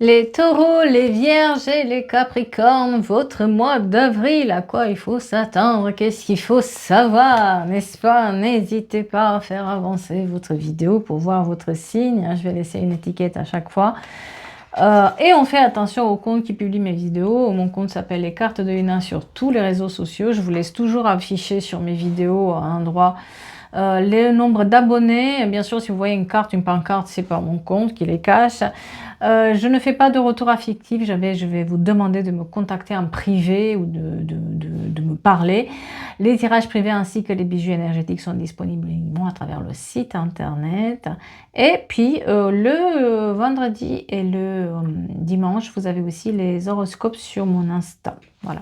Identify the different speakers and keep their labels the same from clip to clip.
Speaker 1: Les taureaux, les vierges et les capricornes, votre mois d'avril, à quoi il faut s'attendre, qu'est-ce qu'il faut savoir, n'est-ce pas? N'hésitez pas à faire avancer votre vidéo pour voir votre signe. Je vais laisser une étiquette à chaque fois. Et on fait attention au compte qui publie mes vidéos. Mon compte s'appelle Les Cartes de Luna sur tous les réseaux sociaux. Je vous laisse toujours afficher sur mes vidéos à un endroit le nombre d'abonnés. Bien sûr, si vous voyez une carte, une pancarte, c'est pas mon compte qui les cache. Je ne fais pas de retour affectif. Je vais vous demander de me contacter en privé ou de me parler. Les tirages privés ainsi que les bijoux énergétiques sont disponibles uniquement à travers le site internet. Et puis le vendredi et le dimanche, vous avez aussi les horoscopes sur mon Insta. Voilà.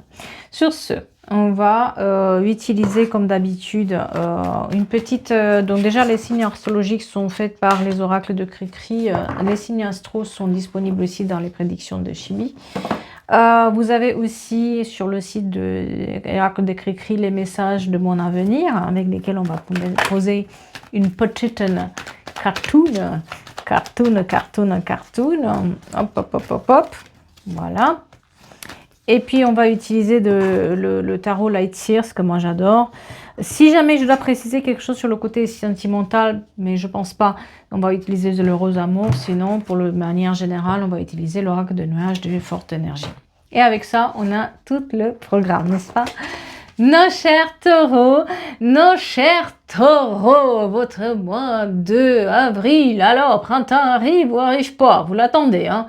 Speaker 1: Sur ce, on va utiliser comme d'habitude une petite... donc déjà les signes astrologiques sont faits par les oracles de Cricri. Les signes astro sont disponibles aussi dans les prédictions de Chibi. Vous avez aussi sur le site de l'oracle de Cricri les messages de mon avenir avec lesquels on va poser une petite cartoon. Hop, hop, hop, hop, hop. Voilà. Et puis, on va utiliser le tarot Light Seers, que moi j'adore. Si jamais je dois préciser quelque chose sur le côté sentimental, mais je pense pas, on va utiliser le rose amour. Sinon, pour de manière générale, on va utiliser l'oracle de nuages de forte énergie. Et avec ça, on a tout le programme, n'est-ce pas? Nos chers taureaux, votre mois de avril, alors printemps arrive ou arrive pas, vous l'attendez, hein?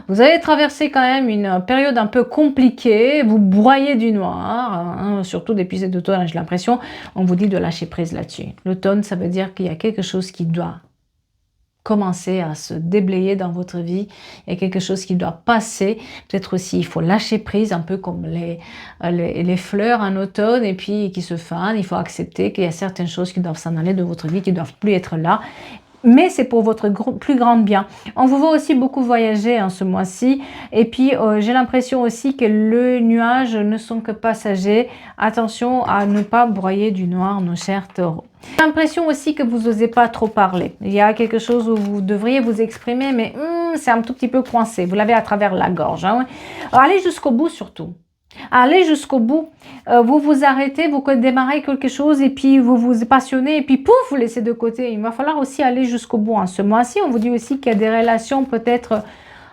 Speaker 1: Vous avez traversé quand même une période un peu compliquée, vous broyez du noir, hein, surtout depuis cet automne, j'ai l'impression, on vous dit de lâcher prise là-dessus. L'automne, ça veut dire qu'il y a quelque chose qui doit commencer à se déblayer dans votre vie, il y a quelque chose qui doit passer, peut-être aussi il faut lâcher prise, un peu comme les fleurs en automne et puis qui se fanent, il faut accepter qu'il y a certaines choses qui doivent s'en aller de votre vie, qui ne doivent plus être là, mais c'est pour votre plus grand bien. On vous voit aussi beaucoup voyager ce mois-ci, et puis j'ai l'impression aussi que les nuages ne sont que passagers. Attention à ne pas broyer du noir, nos chers taureaux. J'ai l'impression aussi que vous n'osez pas trop parler. Il y a quelque chose où vous devriez vous exprimer, mais c'est un tout petit peu coincé. Vous l'avez à travers la gorge. Hein. Alors, allez jusqu'au bout surtout. Allez jusqu'au bout, vous vous arrêtez, vous démarrez quelque chose et puis vous vous passionnez et puis pouf, vous laissez de côté. Il va falloir aussi aller jusqu'au bout. Ce mois-ci, on vous dit aussi qu'il y a des relations peut-être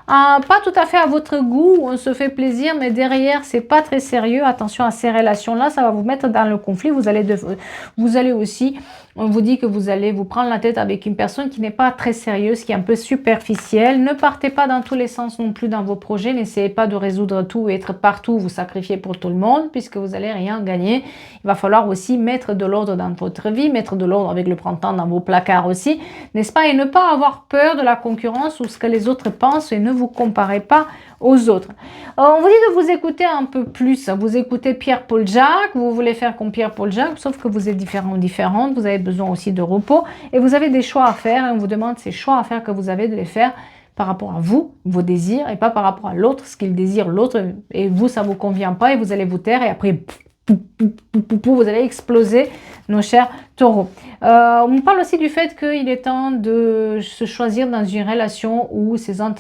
Speaker 1: pas tout à fait à votre goût, on se fait plaisir, mais derrière, c'est pas très sérieux. Attention à ces relations-là, ça va vous mettre dans le conflit. Vous allez aussi, on vous dit que vous allez vous prendre la tête avec une personne qui n'est pas très sérieuse, qui est un peu superficielle. Ne partez pas dans tous les sens non plus dans vos projets. N'essayez pas de résoudre tout et être partout, vous sacrifier pour tout le monde, puisque vous n'allez rien gagner. Il va falloir aussi mettre de l'ordre dans votre vie, mettre de l'ordre avec le printemps dans vos placards aussi, n'est-ce pas? Et ne pas avoir peur de la concurrence ou ce que les autres pensent et ne vous comparez pas aux autres. On vous dit de vous écouter un peu plus. Vous écoutez Pierre-Paul Jacques, vous voulez faire comme Pierre-Paul Jacques, sauf que vous êtes différentes, vous avez besoin aussi de repos et vous avez des choix à faire et on vous demande ces choix à faire que vous avez de les faire par rapport à vous, vos désirs et pas par rapport à l'autre, ce qu'il désire l'autre et vous, ça vous convient pas et vous allez vous taire et après vous allez exploser, nos chers taureaux. On parle aussi du fait qu'il est temps de se choisir dans une relation où c'est sans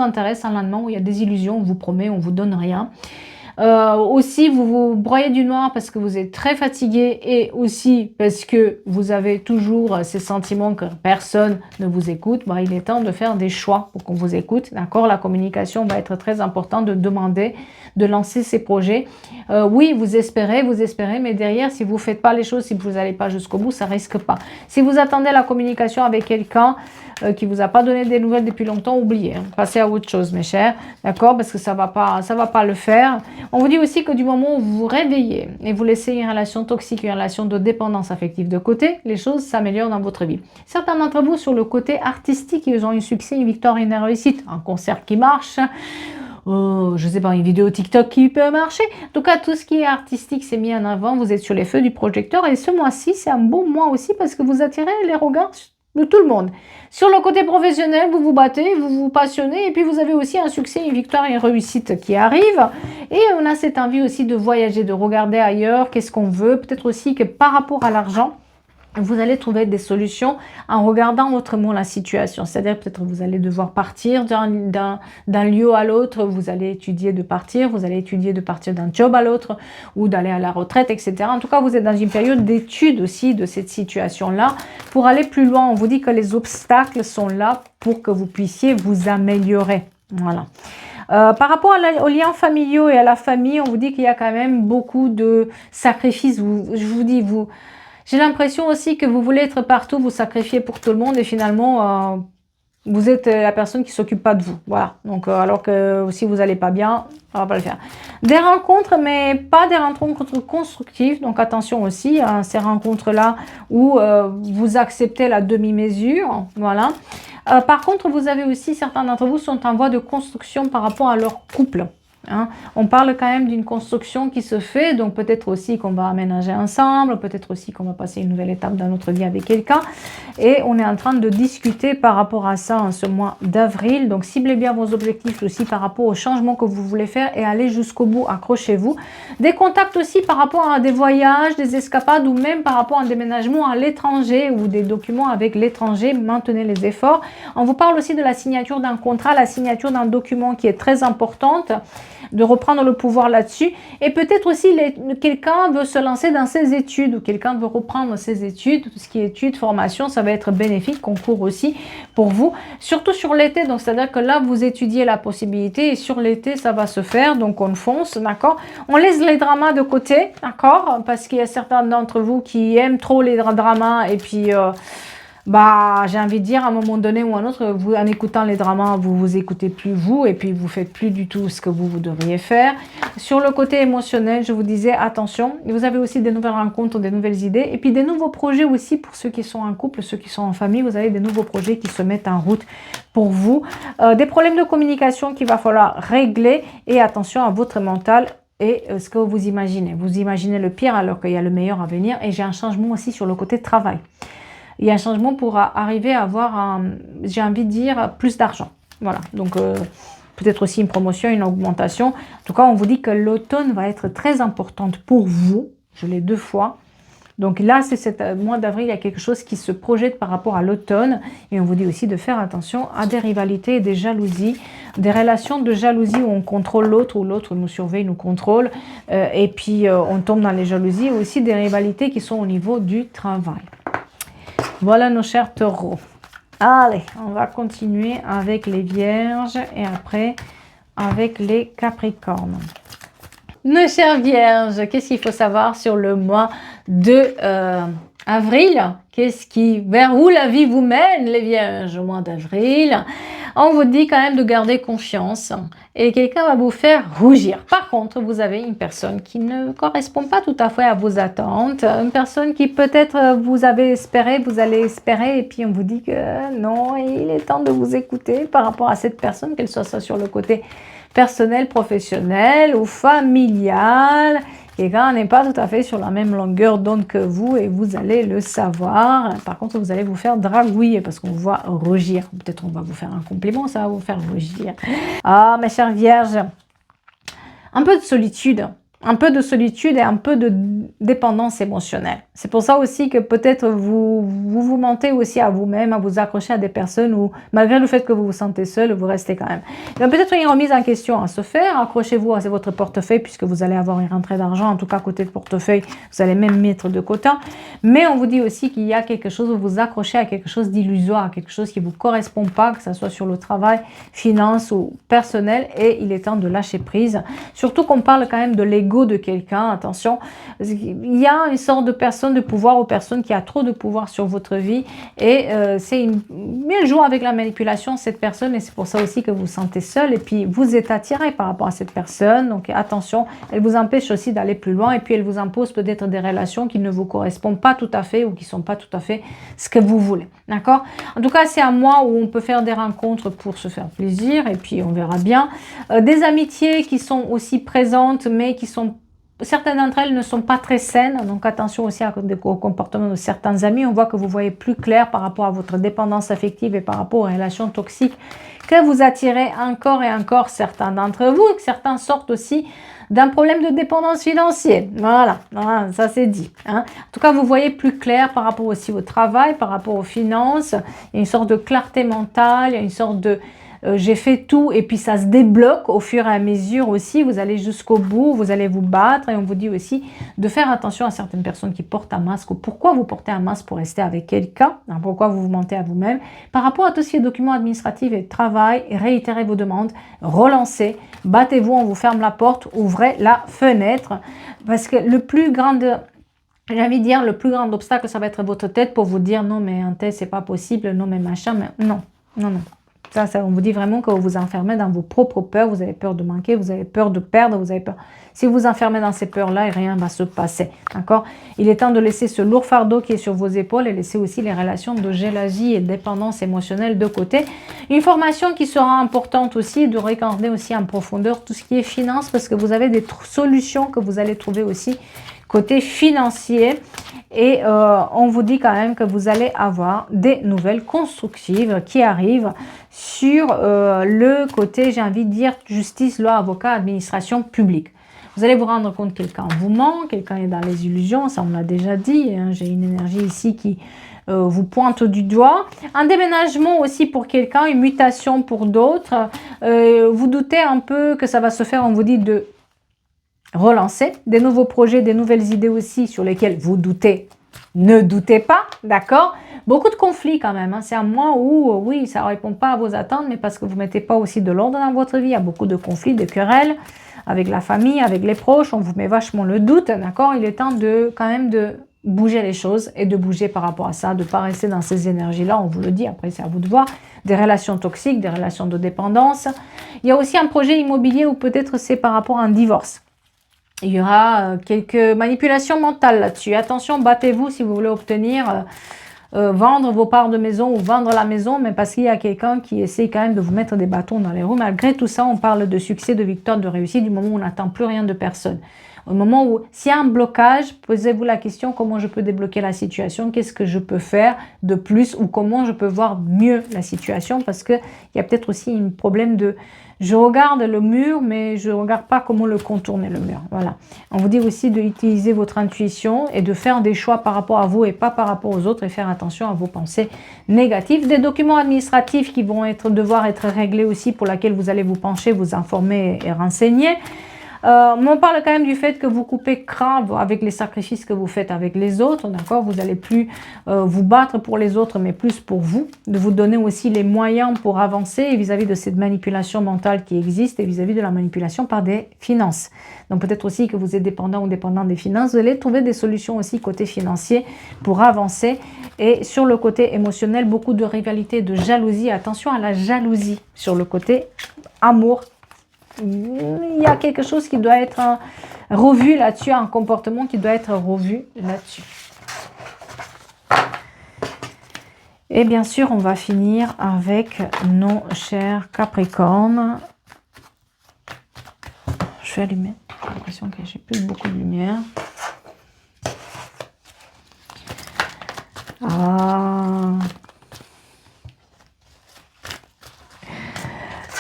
Speaker 1: intérêt, sans lendemain, où il y a des illusions, on vous promet, on vous donne rien. Aussi, vous vous broyez du noir parce que vous êtes très fatigué et aussi parce que vous avez toujours ces sentiments que personne ne vous écoute. Il est temps de faire des choix pour qu'on vous écoute. D'accord, la communication va être très importante, de demander, de lancer ces projets. Oui, vous espérez, mais derrière, si vous ne faites pas les choses, si vous n'allez pas jusqu'au bout, ça risque pas. Si vous attendez la communication avec quelqu'un qui vous a pas donné des nouvelles depuis longtemps, oubliez. Passez à autre chose, mes chers. D'accord, parce que ça va pas le faire. On vous dit aussi que du moment où vous vous réveillez et vous laissez une relation toxique, une relation de dépendance affective de côté, les choses s'améliorent dans votre vie. Certains d'entre vous, sur le côté artistique, ils ont un succès, une victoire, une réussite, un concert qui marche, je sais pas, une vidéo TikTok qui peut marcher. En tout cas, tout ce qui est artistique s'est mis en avant, vous êtes sur les feux du projecteur et ce mois-ci, c'est un bon mois aussi parce que vous attirez les regards de tout le monde. Sur le côté professionnel, vous vous battez, vous vous passionnez et puis vous avez aussi un succès, une victoire et une réussite qui arrivent. Et on a cette envie aussi de voyager, de regarder ailleurs, qu'est-ce qu'on veut. Peut-être aussi que par rapport à l'argent, vous allez trouver des solutions en regardant autrement la situation. C'est-à-dire peut-être vous allez devoir partir d'un lieu à l'autre, vous allez étudier de partir, vous allez étudier de partir d'un job à l'autre ou d'aller à la retraite, etc. En tout cas, vous êtes dans une période d'étude aussi de cette situation-là. Pour aller plus loin, on vous dit que les obstacles sont là pour que vous puissiez vous améliorer. Voilà. Par rapport aux liens familiaux et à la famille, on vous dit qu'il y a quand même beaucoup de sacrifices. Je vous dis, j'ai l'impression aussi que vous voulez être partout, vous sacrifiez pour tout le monde et finalement, vous êtes la personne qui s'occupe pas de vous. Voilà. Donc, alors que si vous n'allez pas bien, on va pas le faire. Des rencontres, mais pas des rencontres constructives. Donc, attention aussi à ces rencontres-là où vous acceptez la demi-mesure. Voilà. Par contre, vous avez aussi, certains d'entre vous sont en voie de construction par rapport à leur couple. Hein. On parle quand même d'une construction qui se fait, donc peut-être aussi qu'on va aménager ensemble, peut-être aussi qu'on va passer une nouvelle étape dans notre vie avec quelqu'un. Et on est en train de discuter par rapport à ça en ce mois d'avril. Donc ciblez bien vos objectifs aussi par rapport aux changements que vous voulez faire et allez jusqu'au bout, accrochez-vous. Des contacts aussi par rapport à des voyages, des escapades ou même par rapport à un déménagement à l'étranger ou des documents avec l'étranger, maintenez les efforts. On vous parle aussi de la signature d'un contrat, la signature d'un document qui est très importante, de reprendre le pouvoir là-dessus. Et peut-être aussi, quelqu'un veut se lancer dans ses études ou quelqu'un veut reprendre ses études. Tout ce qui est études, formation, ça va être bénéfique, concours aussi pour vous. Surtout sur l'été, donc c'est-à-dire que là, vous étudiez la possibilité et sur l'été, ça va se faire. Donc, on fonce, d'accord? On laisse les dramas de côté, d'accord? Parce qu'il y a certains d'entre vous qui aiment trop les dramas et puis... j'ai envie de dire, à un moment donné ou à un autre, vous, en écoutant les dramas, vous vous écoutez plus vous et puis vous faites plus du tout ce que vous devriez faire. Sur le côté émotionnel, je vous disais, attention, vous avez aussi des nouvelles rencontres, des nouvelles idées et puis des nouveaux projets aussi pour ceux qui sont en couple, ceux qui sont en famille, vous avez des nouveaux projets qui se mettent en route pour vous. Des problèmes de communication qu'il va falloir régler et attention à votre mental et ce que vous imaginez. Vous imaginez le pire alors qu'il y a le meilleur à venir et j'ai un changement aussi sur le côté travail. Il y a un changement pour arriver à avoir, j'ai envie de dire, plus d'argent. Voilà, donc peut-être aussi une promotion, une augmentation. En tout cas, on vous dit que l'automne va être très importante pour vous. Je l'ai 2 fois. Donc là, c'est ce mois d'avril, il y a quelque chose qui se projette par rapport à l'automne. Et on vous dit aussi de faire attention à des rivalités et des jalousies. Des relations de jalousie où on contrôle l'autre, où l'autre nous surveille, nous contrôle. Et puis, on tombe dans les jalousies. Aussi des rivalités qui sont au niveau du travail. Voilà nos chers taureaux. Allez, on va continuer avec les vierges et après avec les capricornes. Nos chers vierges, qu'est-ce qu'il faut savoir sur le mois de avril? Vers où la vie vous mène, les vierges, au mois d'avril? On vous dit quand même de garder confiance et quelqu'un va vous faire rougir. Par contre, vous avez une personne qui ne correspond pas tout à fait à vos attentes, une personne qui peut-être vous allez espérer et puis on vous dit que non, il est temps de vous écouter par rapport à cette personne, qu'elle soit sur le côté personnel, professionnel ou familial. Quelqu'un n'est pas tout à fait sur la même longueur d'onde que vous et vous allez le savoir. Par contre, vous allez vous faire dragouiller parce qu'on vous voit rougir. Peut-être on va vous faire un compliment, ça va vous faire rougir. Ah, mes chères vierges, un peu de solitude. Un peu de solitude et un peu de dépendance émotionnelle. C'est pour ça aussi que peut-être vous mentez aussi à vous-même, à vous accrocher à des personnes où, malgré le fait que vous vous sentez seul, vous restez quand même. Il y a peut-être une remise en question à se faire. Accrochez-vous à votre portefeuille puisque vous allez avoir une rentrée d'argent. En tout cas, côté de portefeuille, vous allez même mettre de côté. Mais on vous dit aussi qu'il y a quelque chose où vous accrochez à quelque chose d'illusoire, à quelque chose qui ne vous correspond pas, que ce soit sur le travail, finance ou personnel. Et il est temps de lâcher prise. Surtout qu'on parle quand même de l'ego de quelqu'un, attention, il y a une sorte de personne de pouvoir ou personne qui a trop de pouvoir sur votre vie et mais elle joue avec la manipulation cette personne et c'est pour ça aussi que vous vous sentez seul et puis vous êtes attiré par rapport à cette personne, donc attention, elle vous empêche aussi d'aller plus loin et puis elle vous impose peut-être des relations qui ne vous correspondent pas tout à fait ou qui ne sont pas tout à fait ce que vous voulez, d'accord? En tout cas, c'est un mois où on peut faire des rencontres pour se faire plaisir et puis on verra bien. Des amitiés qui sont aussi présentes mais qui sont certaines d'entre elles ne sont pas très saines, donc attention aussi au comportement de certains amis. On voit que vous voyez plus clair par rapport à votre dépendance affective et par rapport aux relations toxiques que vous attirez encore et encore certains d'entre vous, et que certains sortent aussi d'un problème de dépendance financière. Voilà, ça c'est dit. Hein. En tout cas, vous voyez plus clair par rapport aussi au travail, par rapport aux finances. Il y a une sorte de clarté mentale, il y a une sorte de j'ai fait tout et puis ça se débloque au fur et à mesure aussi. Vous allez jusqu'au bout, vous allez vous battre et on vous dit aussi de faire attention à certaines personnes qui portent un masque ou pourquoi vous portez un masque pour rester avec quelqu'un, hein, pourquoi vous vous mentez à vous-même. Par rapport à tout ce qui est documents administratifs et travail, réitérez vos demandes, relancez, battez-vous, on vous ferme la porte, ouvrez la fenêtre parce que le plus grand... J'ai envie de dire, le plus grand obstacle, ça va être votre tête pour vous dire non mais un test, c'est pas possible, non mais machin, mais non, non, non. Ça, on vous dit vraiment que vous vous enfermez dans vos propres peurs, vous avez peur de manquer, vous avez peur de perdre, vous avez peur. Si vous vous enfermez dans ces peurs-là, rien ne va se passer, d'accord? Il est temps de laisser ce lourd fardeau qui est sur vos épaules et laisser aussi les relations de jalousie et de dépendance émotionnelle de côté. Une formation qui sera importante aussi, de regarder aussi en profondeur tout ce qui est finance, parce que vous avez des solutions que vous allez trouver aussi côté financier. Et on vous dit quand même que vous allez avoir des nouvelles constructives qui arrivent sur le côté, j'ai envie de dire, justice, loi, avocat, administration publique. Vous allez vous rendre compte que quelqu'un vous ment, quelqu'un est dans les illusions, ça on l'a déjà dit, hein, j'ai une énergie ici qui vous pointe du doigt. Un déménagement aussi pour quelqu'un, une mutation pour d'autres. Vous doutez un peu que ça va se faire, on vous dit de relancer des nouveaux projets, des nouvelles idées aussi sur lesquelles vous doutez. Ne doutez pas, d'accord? Beaucoup de conflits quand même. Hein. C'est un mois où, oui, ça ne répond pas à vos attentes, mais parce que vous ne mettez pas aussi de l'ordre dans votre vie. Il y a beaucoup de conflits, de querelles avec la famille, avec les proches. On vous met vachement le doute, d'accord? Il est temps quand même de bouger les choses et de bouger par rapport à ça, de ne pas rester dans ces énergies-là. On vous le dit, après c'est à vous de voir. Des relations toxiques, des relations de dépendance. Il y a aussi un projet immobilier où peut-être c'est par rapport à un divorce. Il y aura quelques manipulations mentales là-dessus. Attention, battez-vous si vous voulez obtenir, vendre vos parts de maison ou vendre la maison, mais parce qu'il y a quelqu'un qui essaie quand même de vous mettre des bâtons dans les roues. Malgré tout ça, on parle de succès, de victoire, de réussite, du moment où on n'attend plus rien de personne. Au moment où, s'il y a un blocage, posez-vous la question, comment je peux débloquer la situation? Qu'est-ce que je peux faire de plus? Ou comment je peux voir mieux la situation? Parce qu'il y a peut-être aussi un problème de... Je regarde le mur, mais je ne regarde pas comment le contourner, le mur. Voilà. On vous dit aussi d'utiliser votre intuition et de faire des choix par rapport à vous et pas par rapport aux autres et faire attention à vos pensées négatives. Des documents administratifs qui vont devoir être réglés aussi, pour lesquels vous allez vous pencher, vous informer et renseigner. On parle quand même du fait que vous coupez grave avec les sacrifices que vous faites avec les autres, d'accord? Vous n'allez plus vous battre pour les autres, mais plus pour vous, de vous donner aussi les moyens pour avancer vis-à-vis de cette manipulation mentale qui existe et vis-à-vis de la manipulation par des finances. Donc peut-être aussi que vous êtes dépendant ou dépendant des finances, vous allez trouver des solutions aussi côté financier pour avancer. Et sur le côté émotionnel, beaucoup de rivalité, de jalousie. Attention à la jalousie sur le côté amour. Il y a quelque chose qui doit être revu là-dessus, un comportement qui doit être revu là-dessus. Et bien sûr, on va finir avec nos chers Capricornes. Je vais allumer. J'ai l'impression que j'ai plus beaucoup de lumière.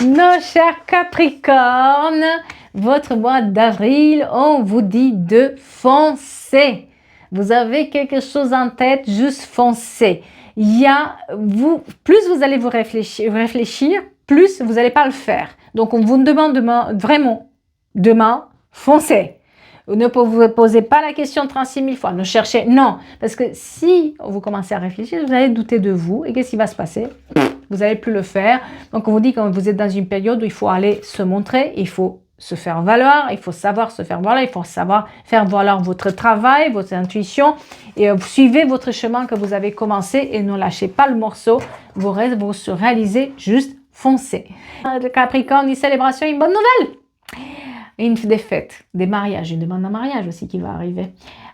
Speaker 1: Nos chers Capricornes, votre mois d'avril, on vous dit de foncer. Vous avez quelque chose en tête, juste foncez. Plus vous allez vous réfléchir, plus vous n'allez pas le faire. Donc on vous demande demain, foncez. Ne vous posez pas la question 36 000 fois, ne cherchez, non. Parce que si vous commencez à réfléchir, vous allez douter de vous. Et qu'est-ce qui va se passer? Vous n'allez plus le faire. Donc on vous dit que vous êtes dans une période où il faut aller se montrer, il faut se faire valoir, il faut savoir se faire valoir, il faut savoir faire valoir votre travail, votre intuition. Et suivez votre chemin que vous avez commencé et ne lâchez pas le morceau. Vos rêves vont se réaliser, juste foncez. Le Capricorne, une célébration, une bonne nouvelle. Des fêtes, des mariages, une demande en mariage aussi qui va arriver.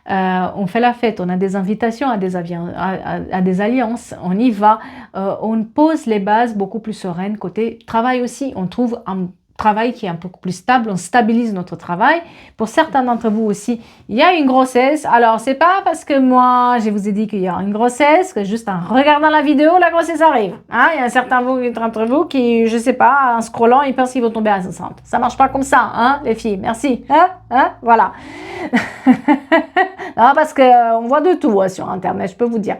Speaker 1: On fait la fête, on a des invitations à des alliances, on y va, on pose les bases beaucoup plus sereines. Côté travail aussi, on trouve un travail qui est un peu plus stable, on stabilise notre travail. Pour certains d'entre vous aussi, il y a une grossesse. Alors, c'est pas parce que moi, je vous ai dit qu'il y a une grossesse, que juste en regardant la vidéo, la grossesse arrive. Hein? Il y a certains d'entre vous qui, je sais pas, en scrollant, ils pensent qu'ils vont tomber enceintes. Ça marche pas comme ça, hein, les filles. Merci. Voilà. Non, parce qu'on voit de tout sur Internet, je peux vous dire.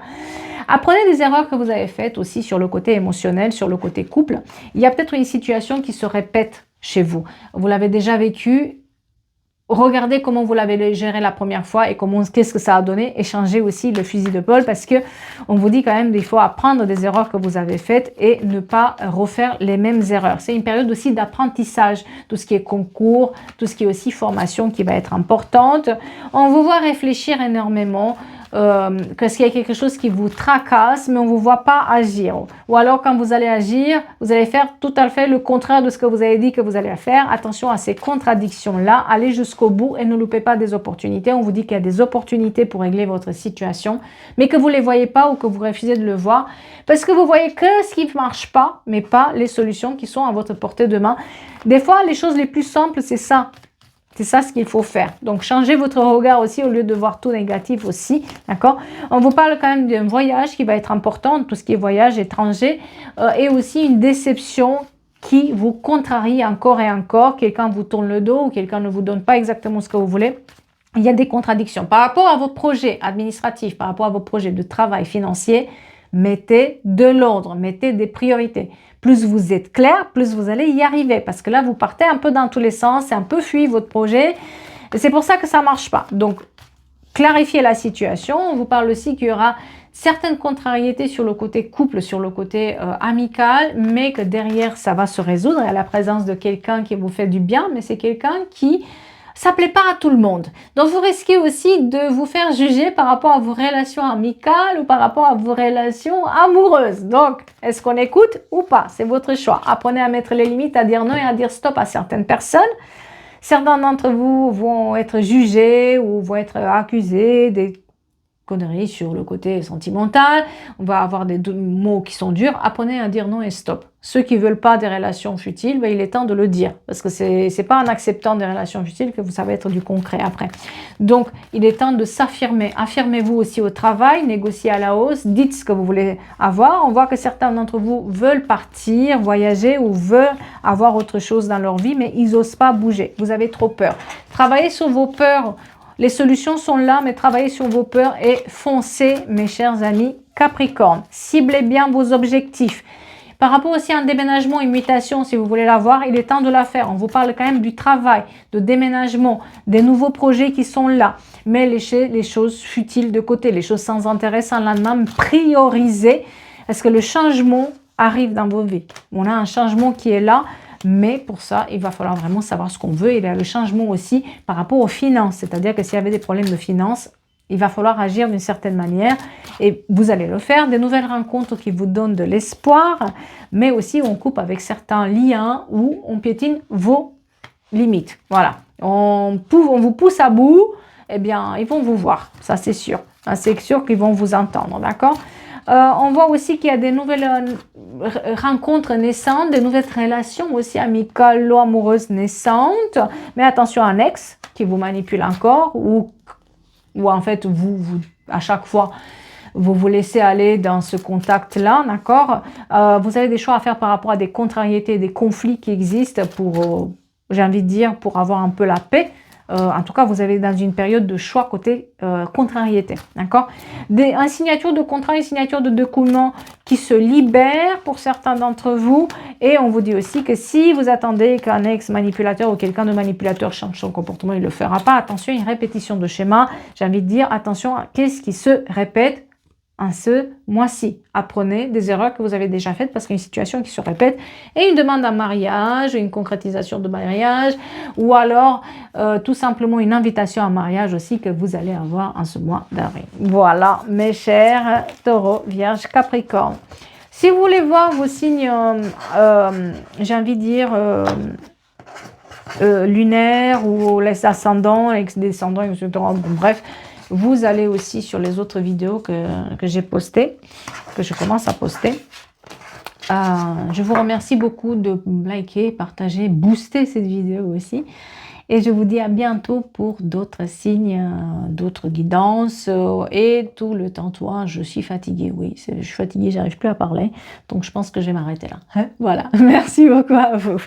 Speaker 1: Apprenez des erreurs que vous avez faites aussi sur le côté émotionnel, sur le côté couple. Il y a peut-être une situation qui se répète chez vous. Vous l'avez déjà vécu. Regardez comment vous l'avez géré la première fois et qu'est-ce que ça a donné. Et changez aussi le fusil de Paul parce que on vous dit quand même qu'il faut apprendre des erreurs que vous avez faites et ne pas refaire les mêmes erreurs. C'est une période aussi d'apprentissage. Tout ce qui est concours, tout ce qui est aussi formation qui va être importante. On vous voit réfléchir énormément. Parce qu'il y a quelque chose qui vous tracasse, mais on ne vous voit pas agir. Ou alors, quand vous allez agir, vous allez faire tout à fait le contraire de ce que vous avez dit que vous allez faire. Attention à ces contradictions-là. Allez jusqu'au bout et ne loupez pas des opportunités. On vous dit qu'il y a des opportunités pour régler votre situation, mais que vous ne les voyez pas ou que vous refusez de le voir parce que vous voyez que ce qui ne marche pas, mais pas les solutions qui sont à votre portée de main. Des fois, les choses les plus simples, c'est ça. C'est ça ce qu'il faut faire. Donc, changez votre regard aussi au lieu de voir tout négatif aussi. D'accord? On vous parle quand même d'un voyage qui va être important, tout ce qui est voyage étranger, et aussi une déception qui vous contrarie encore et encore. Quelqu'un vous tourne le dos ou quelqu'un ne vous donne pas exactement ce que vous voulez. Il y a des contradictions. Par rapport à vos projets administratifs, par rapport à vos projets de travail financier, mettez de l'ordre, mettez des priorités. Plus vous êtes clair, plus vous allez y arriver. Parce que là, vous partez un peu dans tous les sens, c'est un peu fui votre projet. Et c'est pour ça que ça ne marche pas. Donc, clarifiez la situation. On vous parle aussi qu'il y aura certaines contrariétés sur le côté couple, sur le côté amical, mais que derrière, ça va se résoudre. Il y a la présence de quelqu'un qui vous fait du bien, mais c'est quelqu'un qui... ça ne plaît pas à tout le monde. Donc, vous risquez aussi de vous faire juger par rapport à vos relations amicales ou par rapport à vos relations amoureuses. Donc, est-ce qu'on écoute ou pas? C'est votre choix. Apprenez à mettre les limites, à dire non et à dire stop à certaines personnes. Certains d'entre vous vont être jugés ou vont être accusés des conneries sur le côté sentimental. On va avoir des mots qui sont durs. Apprenez à dire non et stop. Ceux qui ne veulent pas des relations futiles, ben, il est temps de le dire. Parce que c'est pas en acceptant des relations futiles que ça va être du concret après. Donc, il est temps de s'affirmer. Affirmez-vous aussi au travail, négociez à la hausse, dites ce que vous voulez avoir. On voit que certains d'entre vous veulent partir, voyager ou veulent avoir autre chose dans leur vie, mais ils n'osent pas bouger. Vous avez trop peur. Travaillez sur vos peurs. Les solutions sont là, mais travaillez sur vos peurs et foncez, mes chers amis Capricorne. Ciblez bien vos objectifs. Par rapport aussi à un déménagement, une mutation, si vous voulez l'avoir, il est temps de la faire. On vous parle quand même du travail, de déménagement, des nouveaux projets qui sont là. Mais laissez les choses futiles de côté, les choses sans intérêt, sans lendemain, priorisez. Parce que le changement arrive dans vos vies. On a un changement qui est là. Mais pour ça, il va falloir vraiment savoir ce qu'on veut. Il y a le changement aussi par rapport aux finances. C'est-à-dire que s'il y avait des problèmes de finances, il va falloir agir d'une certaine manière. Et vous allez le faire. Des nouvelles rencontres qui vous donnent de l'espoir. Mais aussi, on coupe avec certains liens où on piétine vos limites. Voilà. On vous pousse à bout. Eh bien, ils vont vous voir. Ça, c'est sûr. C'est sûr qu'ils vont vous entendre. D'accord ? On voit aussi qu'il y a des nouvelles rencontres naissantes, des nouvelles relations aussi amicales ou amoureuses naissantes. Mais attention à un ex qui vous manipule encore ou en fait, vous, à chaque fois, vous vous laissez aller dans ce contact-là, d'accord? Vous avez des choix à faire par rapport à des contrariétés, des conflits qui existent pour, j'ai envie de dire, pour avoir un peu la paix. En tout cas, vous avez dans une période de choix côté contrariété, d'accord? Une signature de contrat, une signature de document qui se libère pour certains d'entre vous. Et on vous dit aussi que si vous attendez qu'un ex-manipulateur ou quelqu'un de manipulateur change son comportement, il ne le fera pas. Attention, une répétition de schéma. J'ai envie de dire, attention à qu'est-ce qui se répète en ce mois-ci. Apprenez des erreurs que vous avez déjà faites parce qu'il y a une situation qui se répète et une demande en mariage, une concrétisation de mariage ou alors tout simplement une invitation à mariage aussi que vous allez avoir en ce mois d'avril. Voilà, mes chers taureaux, vierge, capricorne. Si vous voulez voir vos signes, j'ai envie de dire lunaires ou les ascendants, les descendants, etc. Bon, bref, vous allez aussi sur les autres vidéos que j'ai postées, que je commence à poster. Je vous remercie beaucoup de liker, partager, booster cette vidéo aussi. Et je vous dis à bientôt pour d'autres signes, d'autres guidances et tout le tintouin. Je suis fatiguée, oui, je suis fatiguée, j'arrive plus à parler. Donc je pense que je vais m'arrêter là. Voilà, merci beaucoup à vous.